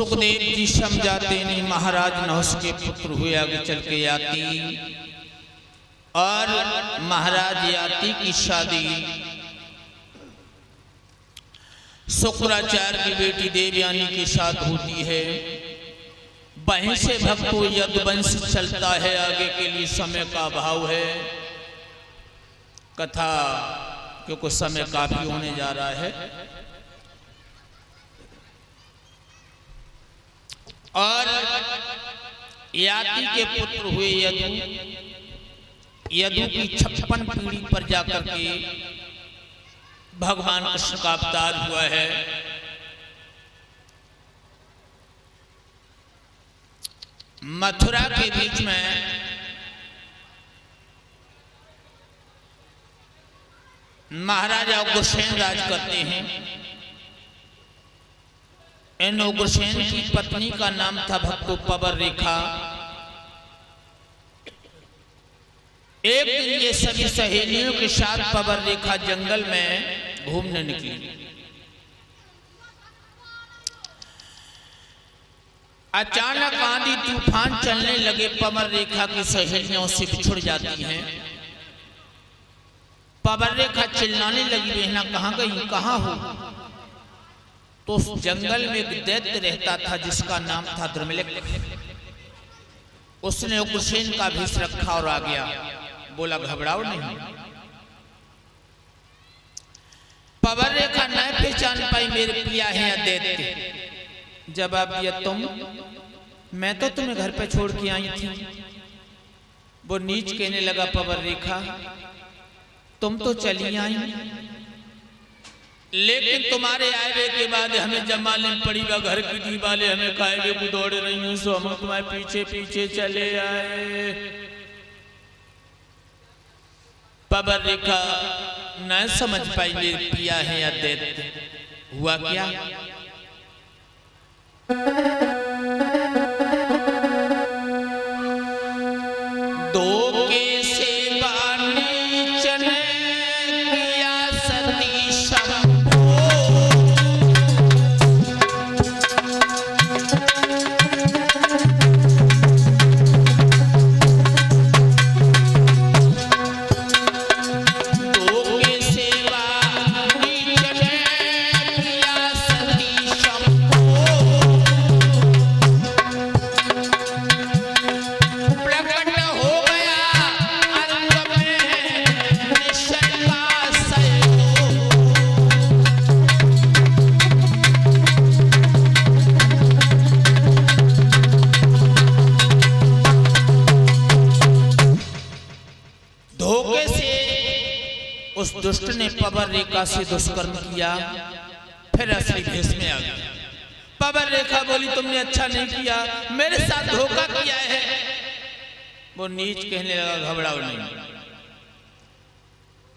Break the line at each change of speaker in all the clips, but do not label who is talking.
सुखदेव जी समझाते नहीं, महाराज नहुष के पुत्र हुए आगे चल के याति, और महाराज याति की शादी शुक्राचार्य की बेटी देवयानी के साथ होती है। वहीं से भक्तों यदुवंश चलता है, आगे के लिए समय का अभाव है। कथा क्योंकि समय काफी होने जा रहा है। और याति के पुत्र हुए यदु। यदु की 56 पीढ़ी पर जाकर के भगवान कृष्ण का अवतार हुआ है। मथुरा के बीच में महाराजा उग्रसेन राज करते हैं। इन उग्रसेन की पत्नी का नाम था भक्तों पबर रेखा। एक दिन ये सभी सहेलियों के साथ पबर रेखा जंगल में घूमने निकली। अचानक आंधी तूफान चलने लगे। पबर रेखा की सहेलियों से बिछुड़ जाती हैं। पबर रेखा चिल्लाने लगी, बहना कहाँ गई, कहाँ हो? तो उस जंगल में एक दैत्य रहता था जिसका नाम था द्रुमलिक। उसने उग्रसेन का भेष रखा और आ गया। बोला घबराओ नहीं। पबर रेखा न पहचान पाई मेरे पिया है या दैत्य। जवाब दिया, तुम? मैं तो तुम्हें घर पे छोड़ के आई थी। वो नीच कहने लगा, पबर रेखा तुम तो चली आई, लेकिन तुम्हारे आए के बाद हमें जब मालूम पड़ी वह घर की दीवारें हमें खाए हुए को दौड़ रही हूँ, सो हम तुम्हारे पीछे पीछे चले आए। पबर रेखा न समझ पाई मेरे पिया है या दैत्य। हुआ क्या? दो के सेवा नीचन किया सती शंभो। दो के सेवा नीचन किया सती शंभो। प्रकट हो गया अंग में निश्चय का सहयोग। धोखे से उस दुष्ट ने पबर रेखा से दुष्कर्म किया, फिर असली भेष में आ गया। पबर रेखा बोली, तुमने अच्छा नहीं किया, मेरे साथ धोखा किया है। वो नीच कहने लगा, घबराओ नहीं,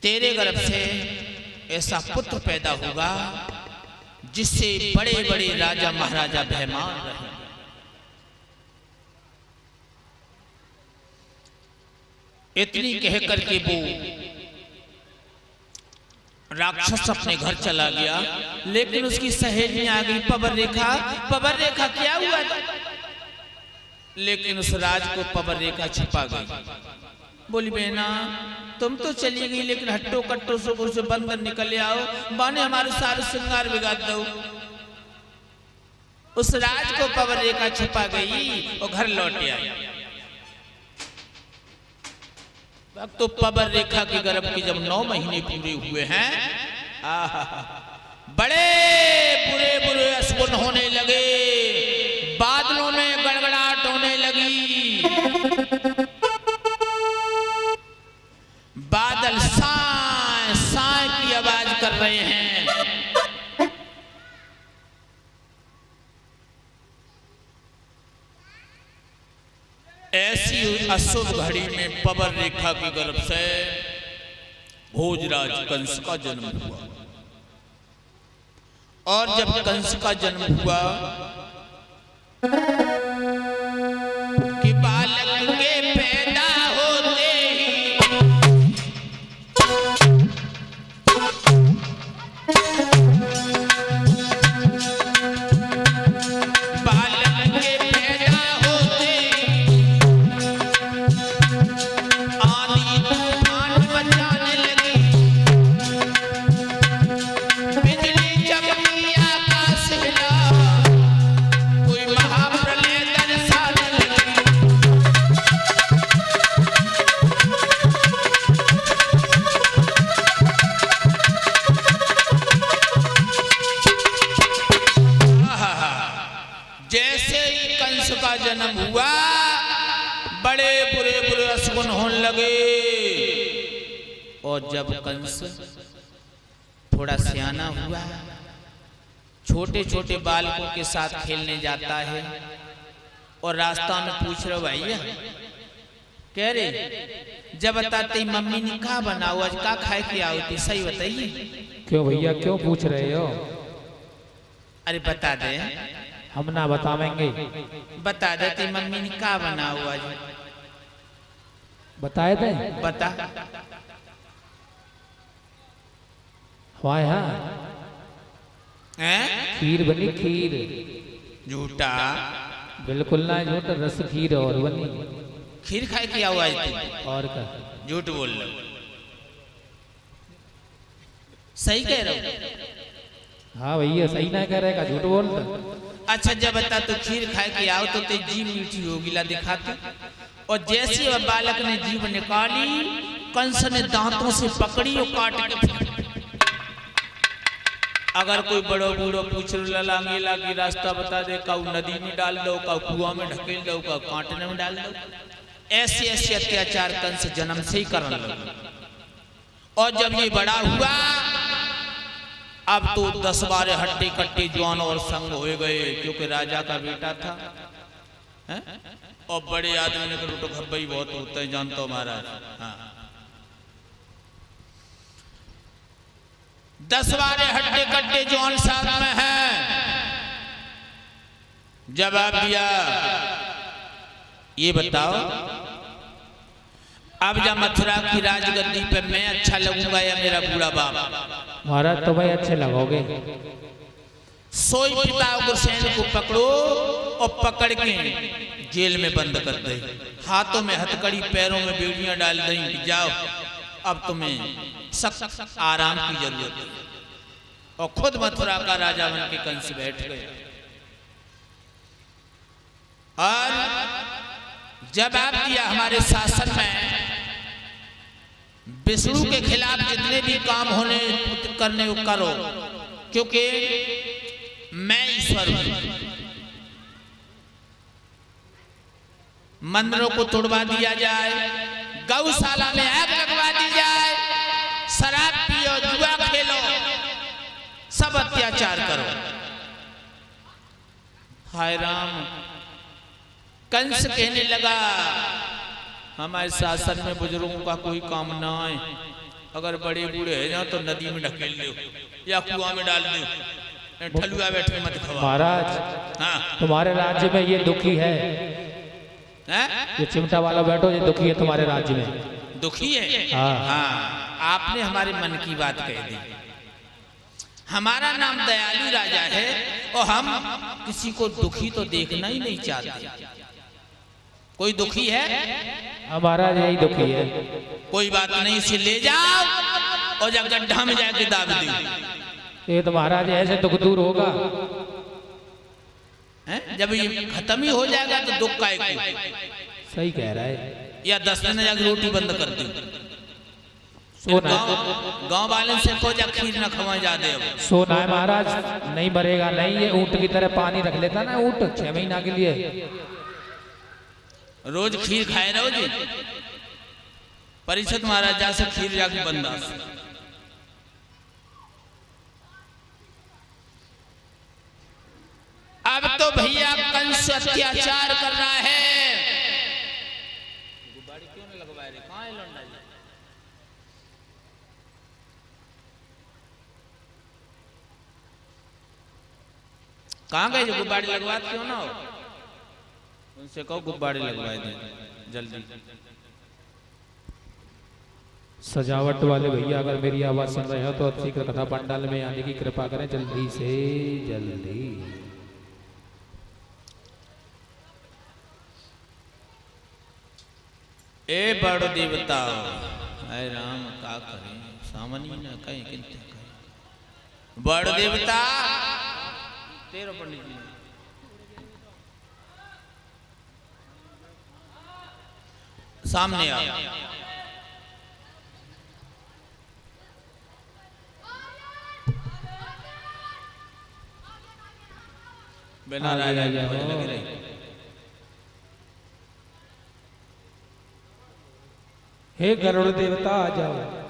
तेरे गर्भ से ऐसा पुत्र पैदा होगा जिससे बड़े बड़े राजा महाराजा भयमान रहे। इतनी कह करके वो राक्षस अपने घर चला गया। लेकिन उसकी सहेली आ गई, पबर रेखा, पबर रेखा क्या हुआ? लेकिन उस राज को पबर रेखा छिपा गई। बोली, बहना तुम तो चली गई, लेकिन हट्टो कट्टो से बंदर निकल आओ, बाने हमारे सारे श्रृंगार बिगाड़ दो। उस राज को पबर रेखा छिपा गई और घर लौट आई। तो पबर रेखा के गर्भ के जब 9 महीने पूरे हुए हैं, बड़े बुरे बुरे असगुन होने लगे। बादलों में गड़गड़ाहट होने लगी। बादल साए साए की आवाज कर रहे हैं। ऐसी अशुभ घड़ी में पबर रेखा के गर्भ से भोजराज कंस का जन्म हुआ। और जब कंस का जन्म हुआ कि बालक के पैदा होते ही बालक जैसे ही कंस का जन्म हुआ बड़े बुरे बुरे असगुन होने लगे। और जब कंस थोड़ा सियाना हुआ, छोटे छोटे बालकों के साथ खेलने जाता है और रास्ता में पूछ रहे भैया कह रहे जब बताते मम्मी ने कहा बनाओ आज का खाए की आवती सही बताइए।
क्यों भैया क्यों पूछ रहे हो?
अरे बता दे।
हम ना बतावेंगे।
बता देती मम्मी ने कहा बनाओ आज।
बताए थे?
बता।
वाह हाँ
हैं?
खीर बनी खीर।
झूठा।
बिल्कुल ना झूठ, रस खीर और बनी।
खीर खाए की आवाज थी
और का
झूठ बोल रहे हो। सही कह रहे हो?
हाँ भैया सही ना कह रहे का झूठ बोल रहे।
अच्छा जब बता तो खीर खाए के आओ तो ते जीभ मीठी होगी ला दिखाते। और जैसे वह बालक ने जीभ निकाली कंस ने दांतों से पकड़ी और काट के। अगर कोई बड़ो बूढ़ो पूछ लांगे लागी रास्ता बता दे, काऊ नदी में डाल दो, काऊ कुआं में ढकेल दो, काऊ कांटने में डाल दो। ऐसे ऐसे अत्याचार कंस जन्म से ही करने लगा। और जब ये बड़ा हुआ अब तो 10-12 हट्टे कट्टे जवान और संग हो गए, क्योंकि राजा का बेटा था है? और बड़े आदमी ने तो खब्बई बहुत होते हैं जानते हो महाराज। हाँ 10-12 हट्टे कट्टे जवान साथ में हैं। जवाब दिया ये बताओ अब जब मथुरा की राजगद्दी पे मैं अच्छा लगूंगा या मेरा बूढ़ा बाप?
महाराज तो भाई अच्छे लगोगे।
सोई पिता गुरसेन को पकड़ो और पकड़ के जेल में बंद कर दे, हाथों में हथकड़ी पैरों में बेड़ियां डाल दें, जाओ अब तुम्हें सख्त आराम की जरूरत है। और खुद मथुरा का राजा बन के कंस बैठ गया। और जवाब दिया हमारे शासन में विष्णु के खिलाफ जितने भी काम होने करने को करो, क्योंकि मैं ईश्वर हूं। मंदिरों को तोड़वा दिया जाए, गौशाला में आग लगवा दी जाए, शराब पियो, जुआ खेलो, सब अत्याचार करो। हाय राम। कंस कहने लगा हमारे शासन में बुजुर्गों का कोई काम ना है, अगर बड़े बूढ़े हैं ना तो नदी में ढकेल दो या कुआं में डाल दो, ठलुआ बैठे मत खवा।
महाराज
हाँ
तुम्हारे राज्य में ये दुखी है, ये चिमटा वाला बैठो, ये दुखी है तुम्हारे राज्य में।
दुखी है?
हाँ
हाँ आपने हमारे मन की बात कह दी। हमारा नाम दयालु राजा है और हम किसी को दुखी तो देखना ही नहीं चाहते। कोई दुखी है?
महाराज यही दुखी है।
कोई बात नहीं, इसे ले जाओ और जब गड्ढा में जाके दाब दो।
ये तो महाराज ऐसे दुख दूर होगा
है? जब ये खत्म ही हो जाएगा तो दुख का एक
सही कह रहा है।
या 10 दिन जाके रोटी बंद कर दो।
सोना
गांव वाले से को जा खीर न खवा जा दे। अब
सोना है महाराज, नहीं मरेगा नहीं। ये ऊंट की तरह पानी रख लेता ना ऊंट 6 महीना के लिए।
रोज खीर खाए रहो जी। परिषद महाराज जा से खीर जाके बंदा। अब तो भैया कंस अत्याचार कर रहा है। गुब्बारे क्यों नहीं लगवाए रे? कहां है लौंडा जी? कहां गए जो गुब्बारे लगवाते क्यों ना हो? उनसे कहो गुब्बारे लगवाए दें जल्दी।
सजावट वाले भैया अगर मेरी आवाज सुन रहे हो तो अच्छी कथा पंडाल में आने की कृपा करें जल्दी से जल्दी।
ए बड़ देवता अरे राम का करें सामान्य न कहें किंतु कहें। बड़ देवता तेरा पंडित जी सामने आ। बिना
आ
राजा
गया
की
हो।
लगी रही।
हे गरुड़ देवता आ जाओ।